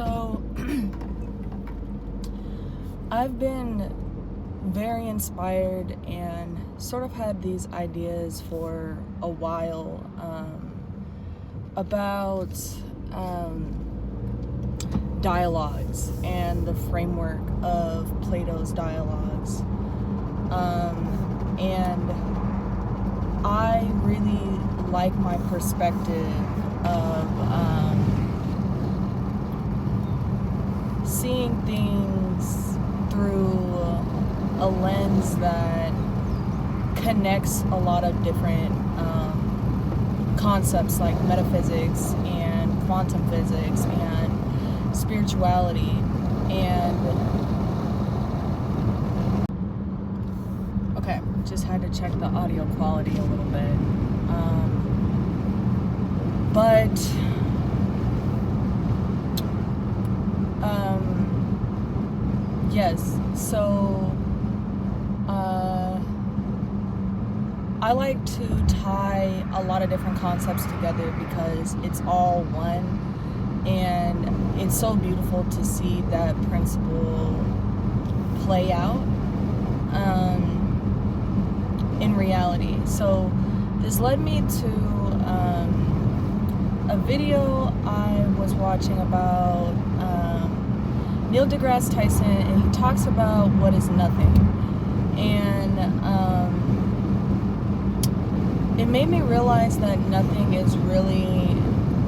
So, I've been very inspired and sort of had these ideas for a while about dialogues and the framework of Plato's dialogues. And I really like my perspective of seeing things through a lens that connects a lot of different concepts like metaphysics and quantum physics and spirituality. And okay, just had to check the audio quality a little bit. Yes, so I like to tie a lot of different concepts together because it's all one, and it's so beautiful to see that principle play out in reality. So this led me to a video I was watching about Neil deGrasse Tyson, and he talks about what is nothing. And it made me realize that nothing is really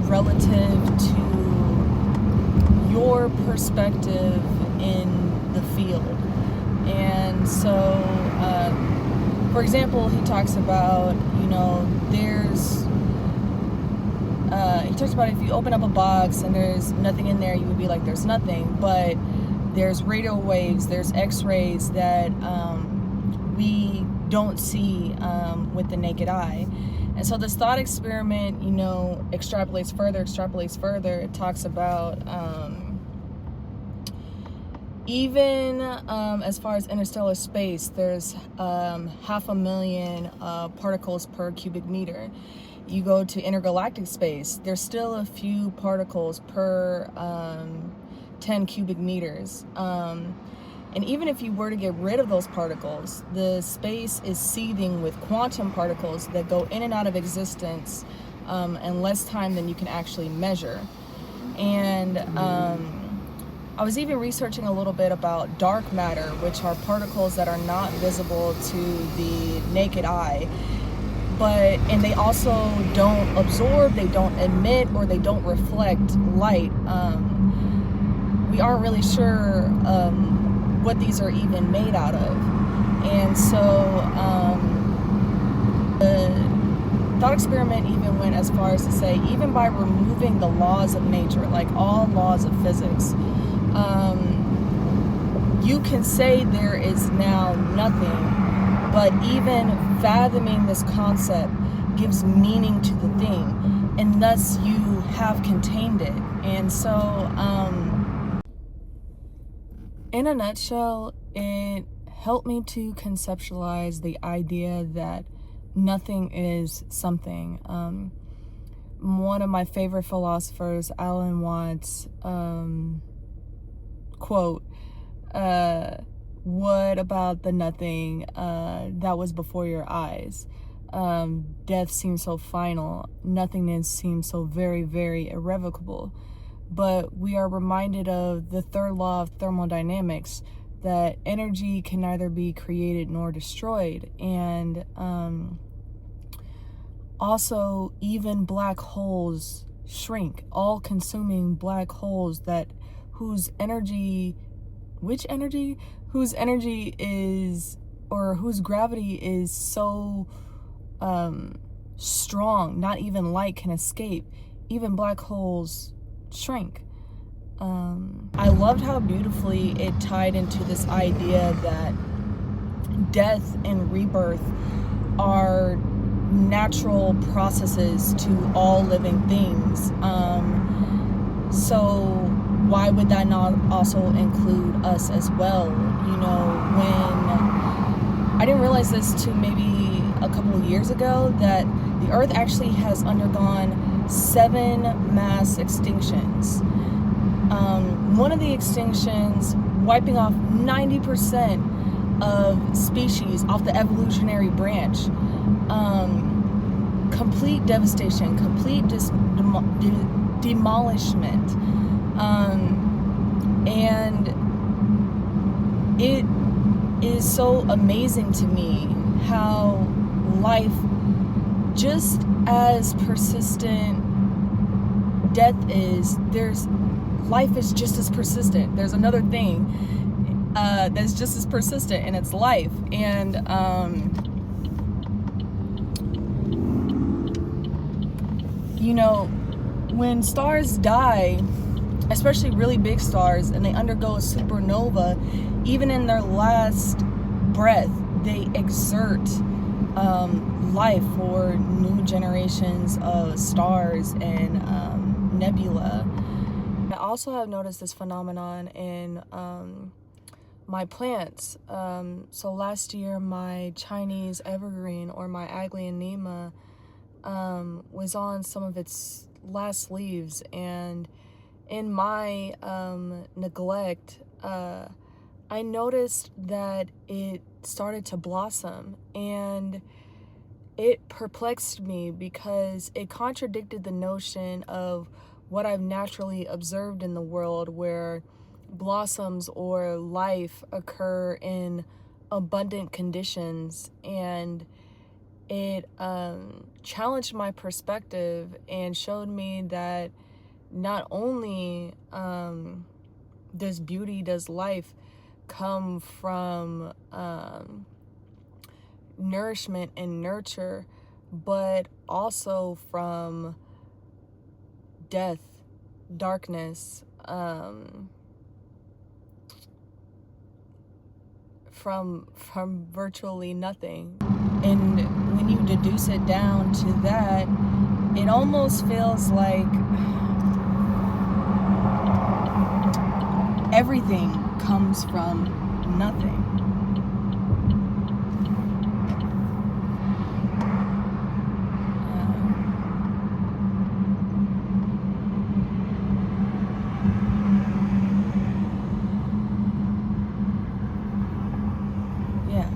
relative to your perspective in the field. And so, for example, he talks about, he talks about if you open up a box and there's nothing in there, you would be like, there's nothing. But there's radio waves, there's x-rays that we don't see with the naked eye. And so this thought experiment, extrapolates further. It talks about even as far as interstellar space, there's 500,000 particles per cubic meter. You go to intergalactic space, there's still a few particles per 10 cubic meters. And even if you were to get rid of those particles, the space is seething with quantum particles that go in and out of existence in less time than you can actually measure. And I was even researching a little bit about dark matter, which are particles that are not visible to the naked eye. And they also don't absorb, they don't emit, or they don't reflect light. We aren't really sure what these are even made out of. And so the thought experiment even went as far as to say, even by removing the laws of nature, like all laws of physics, you can say there is now nothing. But even fathoming this concept gives meaning to the thing, and thus you have contained it. And so, in a nutshell, it helped me to conceptualize the idea that nothing is something. One of my favorite philosophers, Alan Watts, quote, what about the nothing that was before your eyes? Death seems so final. Nothingness seems so very, very irrevocable. But we are reminded of the third law of thermodynamics, that energy can neither be created nor destroyed. And also, even black holes shrink, all-consuming black holes whose energy is, or whose gravity is so strong, not even light can escape. Even black holes shrink. I loved how beautifully it tied into this idea that death and rebirth are natural processes to all living things. So why would that not also include us as well? When I didn't realize this to maybe a couple of years ago, that the Earth actually has undergone 7 mass extinctions. One of the extinctions wiping off 90% of species off the evolutionary branch. Complete devastation, complete demolishment. And it is so amazing to me how life, just as persistent death is, life is just as persistent. There's another thing that's just as persistent, and it's life. And you know, when stars die, especially really big stars, and they undergo a supernova, even in their last breath, they exert life for new generations of stars and nebula. I also have noticed this phenomenon in my plants. So last year, my Chinese evergreen, or my Aglaonema, was on some of its last leaves, and in my neglect, I noticed that it started to blossom, and it perplexed me because it contradicted the notion of what I've naturally observed in the world, where blossoms or life occur in abundant conditions. And it challenged my perspective and showed me that not only does beauty, does life come from nourishment and nurture, but also from death, darkness, from virtually nothing. And when you deduce it down to that, it almost feels like everything comes from nothing. Yeah.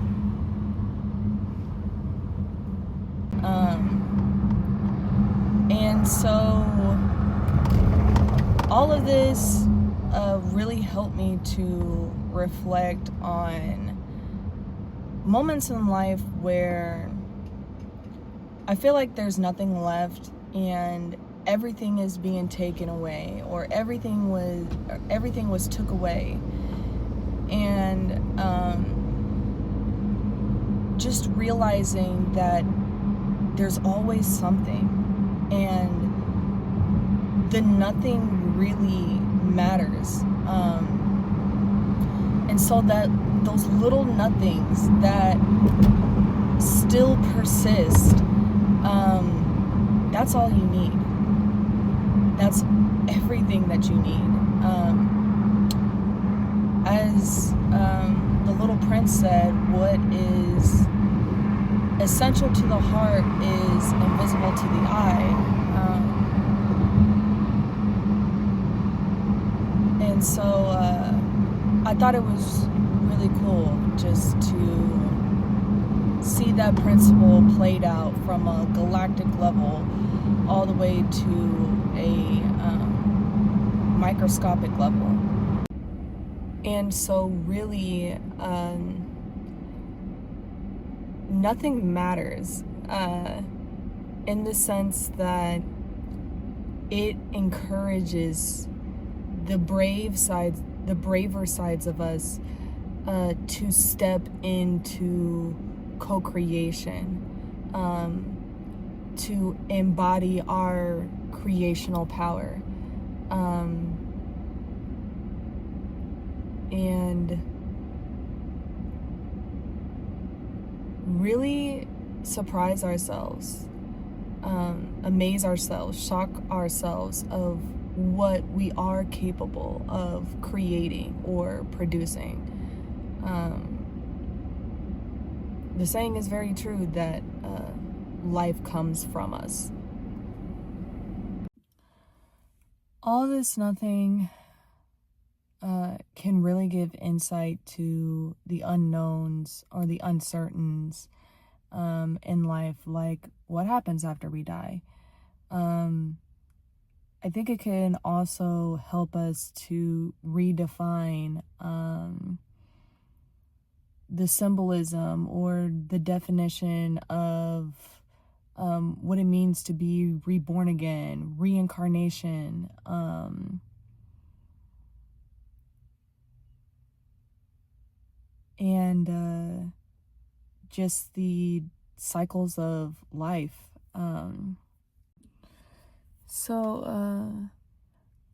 And so all of this really helped me to reflect on moments in life where I feel like there's nothing left and everything is being taken away, or everything was took away. And just realizing that there's always something, and the nothing really matters. And so that those little nothings that still persist, that's all you need. That's everything that you need. As the Little Prince said, what is essential to the heart is invisible to the eye. And so I thought it was really cool just to see that principle played out from a galactic level all the way to a microscopic level. And so really, nothing matters in the sense that it encourages the braver sides of us to step into co-creation, to embody our creational power, and really surprise ourselves, amaze ourselves, shock ourselves of what we are capable of creating or producing. The saying is very true that life comes from us. All this nothing can really give insight to the unknowns or the uncertains in life, like what happens after we die. I think it can also help us to redefine the symbolism or the definition of what it means to be reborn again, reincarnation, and just the cycles of life. So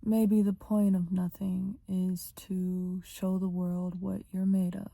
maybe the point of nothing is to show the world what you're made of.